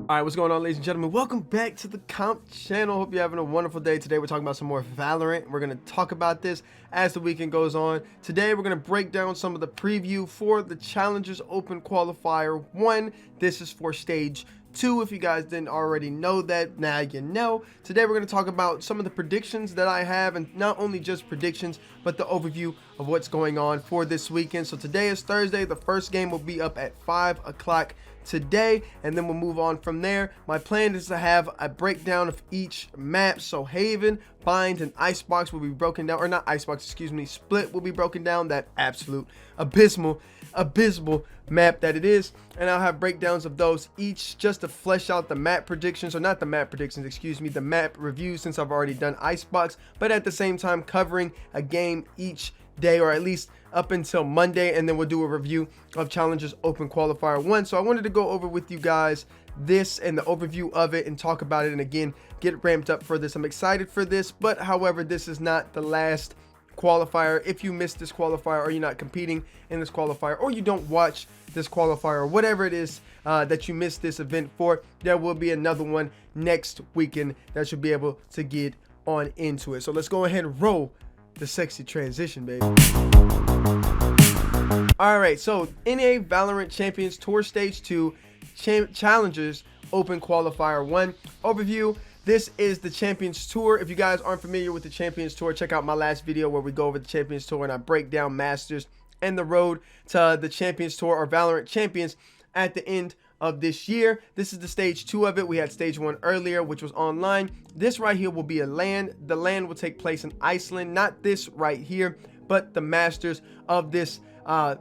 Alright, what's going on, ladies and gentlemen? Welcome back to the Comp channel. Hope you're having a wonderful day. Today we're talking about some more Valorant. We're going to talk about this as the weekend goes on. Today we're going to break down some of the preview for the Challengers Open Qualifier 1. This is for Stage 2. If you guys didn't already know that, now you know. Today we're going to talk about some of the predictions that I have, and not only just predictions, but the overview of what's going on for this weekend. So today is Thursday. The first game will be up at 5 o'clock today, and then we'll move on from there. My plan is to have a breakdown of each map. So Haven, Bind, and Icebox will be broken down, or not Icebox, excuse me, Split will be broken down. That absolute abysmal map that it is, and I'll have breakdowns of those each just to flesh out the map predictions, or not the map predictions, excuse me, the map reviews, since I've already done Icebox, but at the same time covering a game each day, or at least up until Monday, and then we'll do a review of Challengers Open Qualifier 1. So I wanted to go over with you guys this and the overview of it and talk about it, and again get ramped up for this. I'm excited for this, but however, this is not the last qualifier. If you missed this qualifier, or you're not competing in this qualifier, or you don't watch this qualifier, or whatever it is that you missed this event for, there will be another one next weekend that you'll be able to get on into it. So let's go ahead and roll the sexy transition, baby. All right, so NA Valorant Champions Tour Stage 2 Challengers Open Qualifier 1 overview. This is the Champions Tour. If you guys aren't familiar with the Champions Tour, check out my last video where we go over the Champions Tour and I break down Masters and the road to the Champions Tour, or Valorant Champions, at the end of this year. This is the stage 2 of it. We had stage 1 earlier, which was online. This right here will be a LAN. The LAN will take place in Iceland, not this right here, but the Masters of this. How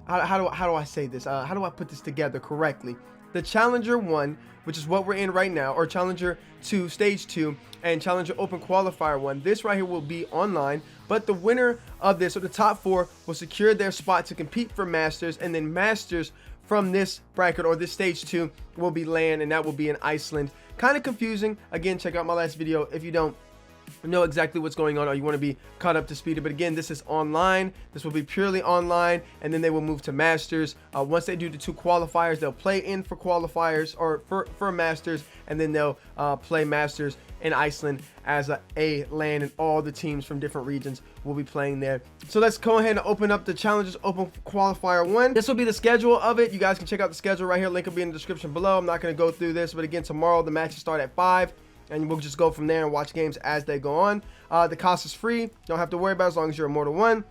do I say this? How do I put this together correctly? The Challenger 1, which is what we're in right now, or Challenger 2 stage 2, and Challenger Open Qualifier 1, this right here will be online, but the winner of this, or the top 4, will secure their spot to compete for Masters, and then Masters from this bracket, or this stage 2, will be LAN, and that will be in Iceland. Kind of confusing. Again, check out my last video if you don't know exactly what's going on, or you want to be caught up to speed. But again, this is online. This will be purely online, and then they will move to Masters. Once they do the 2 qualifiers, they'll play in for qualifiers, or for Masters, and then they'll play Masters in Iceland as a LAN, and all the teams from different regions will be playing there. So let's go ahead and open up the Challengers Open Qualifier 1. This will be the schedule of it. You guys can check out the schedule right here. Link will be in the description below. I'm not going to go through this, but again, tomorrow the matches start at 5. And we'll just go from there and watch games as they go on. The cost is free. Don't have to worry about it as long as you're Immortal 1.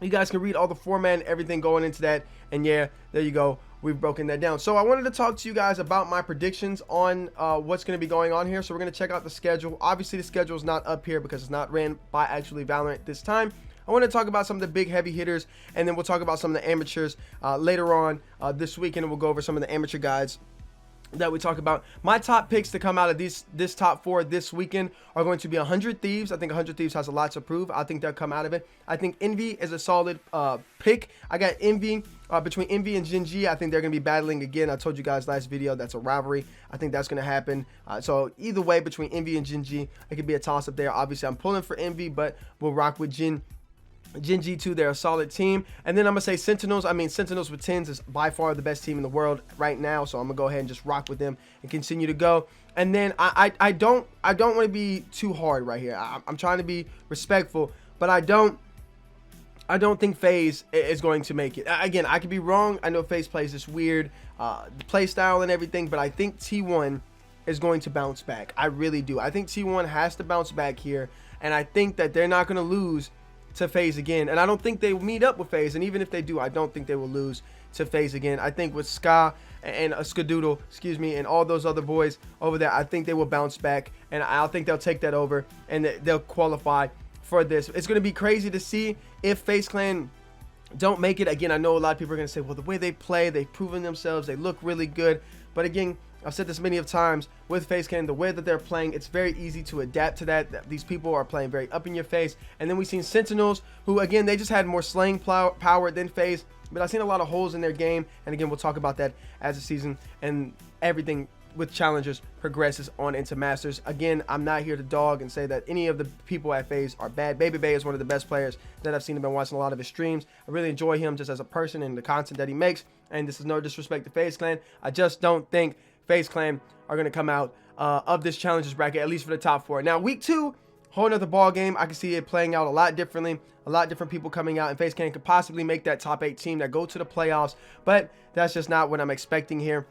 You guys can read all the format and everything going into that. And yeah, there you go. We've broken that down. So I wanted to talk to you guys about my predictions on what's going to be going on here. So we're going to check out the schedule. Obviously, the schedule is not up here because it's not ran by actually Valorant this time. I want to talk about some of the big heavy hitters, and then we'll talk about some of the amateurs later on this weekend, and we'll go over some of the amateur guides that we talk about. My top picks to come out of this top 4 this weekend are going to be 100 Thieves. I think 100 Thieves has a lot to prove. I think they'll come out of it. I think Envy is a solid pick. I got Envy between Envy and Gen G. I think they're going to be battling again. I told you guys last video that's a rivalry. I think that's going to happen. So either way, between Envy and Gen G, it could be a toss up there. Obviously, I'm pulling for Envy, but we'll rock with Gen G2. They're a solid team. And then I'm gonna say Sentinels. I mean, Sentinels with 10s is by far the best team in the world right now, so I'm gonna go ahead and just rock with them and continue to go. And then I don't want to be too hard right here. I'm trying to be respectful, but I don't think FaZe is going to make it. Again, I could be wrong. I know FaZe plays this weird play style and everything, but I think T1 is going to bounce back. I really do. I think T1 has to bounce back here, and I think that they're not going to lose to FaZe again, and I don't think they will meet up with FaZe, and even if they do, I don't think they will lose to FaZe again. I think with Ska and Skadoodle, excuse me, and all those other boys over there, I think they will bounce back, and I think they'll take that over, and they'll qualify for this. It's going to be crazy to see if FaZe Clan don't make it. Again, I know a lot of people are going to say, well, the way they play, they've proven themselves, they look really good, but again, I've said this many of times with FaZe Clan, the way that they're playing, it's very easy to adapt to that. These people are playing very up in your face. And then we've seen Sentinels, who again, they just had more slaying power than FaZe, but I've seen a lot of holes in their game. And again, we'll talk about that as the season and everything with Challengers progresses on into Masters. Again, I'm not here to dog and say that any of the people at FaZe are bad. Baby Bay is one of the best players that I've seen. I've been watching a lot of his streams. I really enjoy him just as a person and the content that he makes. And this is no disrespect to FaZe Clan. I just don't think FaZe Clan are going to come out of this challenges bracket, at least for the top 4. Now, week 2, whole nother ball game. I can see it playing out a lot differently. A lot of different people coming out, and FaZe Clan could possibly make that top 8 team that go to the playoffs, but that's just not what I'm expecting here.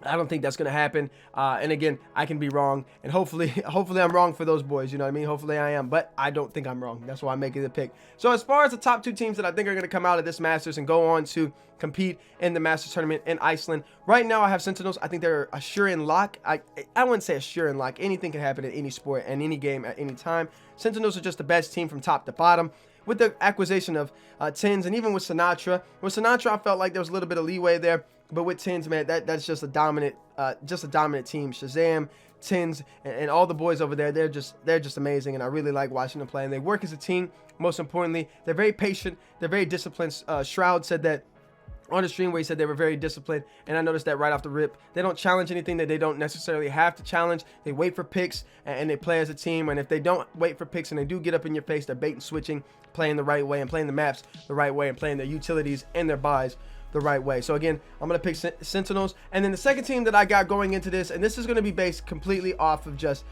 I don't think that's going to happen. And again, I can be wrong. And hopefully I'm wrong for those boys. You know what I mean? Hopefully I am. But I don't think I'm wrong. That's why I'm making the pick. So as far as the top 2 teams that I think are going to come out of this Masters and go on to compete in the Masters tournament in Iceland, right now I have Sentinels. I think they're a sure and lock. I wouldn't say a sure and lock. Anything can happen in any sport and any game at any time. Sentinels are just the best team from top to bottom. With the acquisition of Tins, and even with Sinatra. With Sinatra, I felt like there was a little bit of leeway there. But with Tins, man, that's just a dominant team. Shazam, Tins, and all the boys over there, they're just amazing, and I really like watching them play. And they work as a team. Most importantly, they're very patient. They're very disciplined. Shroud said that on the stream where he said they were very disciplined, and I noticed that right off the rip. They don't challenge anything that they don't necessarily have to challenge. They wait for picks, and they play as a team. And if they don't wait for picks and they do get up in your face, they're bait and switching, playing the right way and playing the maps the right way and playing their utilities and their buys the right way. So again, I'm going to pick Sentinels. And then the second team that I got going into this, and this is going to be based completely off of just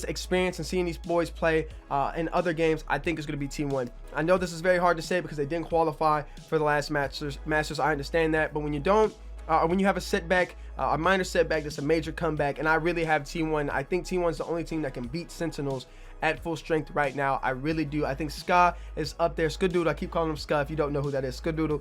experience and seeing these boys play in other games, I think is going to be Team 1. I know this is very hard to say because they didn't qualify for the last Masters. I understand that, but when you don't, when you have a setback, a minor setback, that's a major comeback, and I really have Team 1. I think Team 1 is the only team that can beat Sentinels at full strength right now. I really do. I think Ska is up there. Skadoodle, I keep calling him Ska if you don't know who that is. Skadoodle.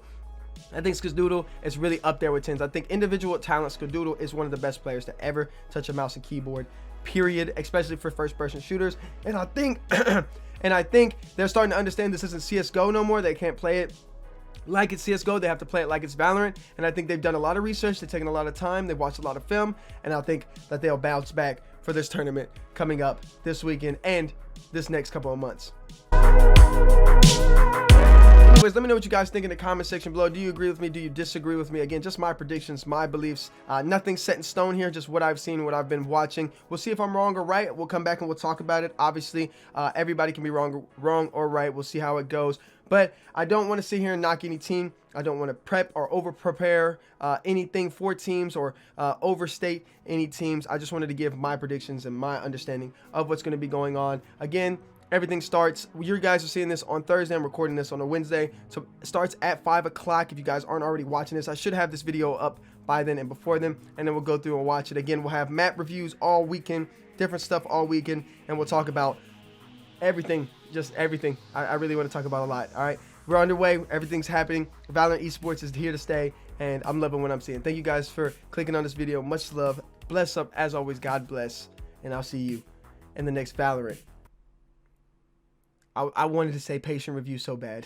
I think Skadoodle is really up there with Tins. I think individual talent, Skadoodle is one of the best players to ever touch a mouse and keyboard, period, especially for first-person shooters. And I think they're starting to understand this isn't CSGO no more. They can't play it like it's CSGO. They have to play it like it's Valorant. And I think they've done a lot of research. They've taken a lot of time. They've watched a lot of film. And I think that they'll bounce back for this tournament coming up this weekend and this next couple of months. Anyways, let me know what you guys think in the comment section below. Do you agree with me? Do you disagree with me? Again, just my predictions, my beliefs. Nothing set in stone here, just what I've seen, what I've been watching. We'll see if I'm wrong or right. We'll come back and we'll talk about it. Obviously, everybody can be wrong or right. We'll see how it goes. But I don't want to sit here and knock any team. I don't want to prep or over-prepare anything for teams or overstate any teams. I just wanted to give my predictions and my understanding of what's going to be going on. Again, everything starts, you guys are seeing this on Thursday. I'm recording this on a Wednesday. So it starts at 5 o'clock. If you guys aren't already watching this, I should have this video up by then and before then. And then we'll go through and watch it. Again, we'll have map reviews all weekend, different stuff all weekend. And we'll talk about everything, just everything. I really want to talk about a lot. All right, we're underway. Everything's happening. Valorant Esports is here to stay. And I'm loving what I'm seeing. Thank you guys for clicking on this video. Much love. Bless up as always. God bless. And I'll see you in the next Valorant. I wanted to say patient review so bad.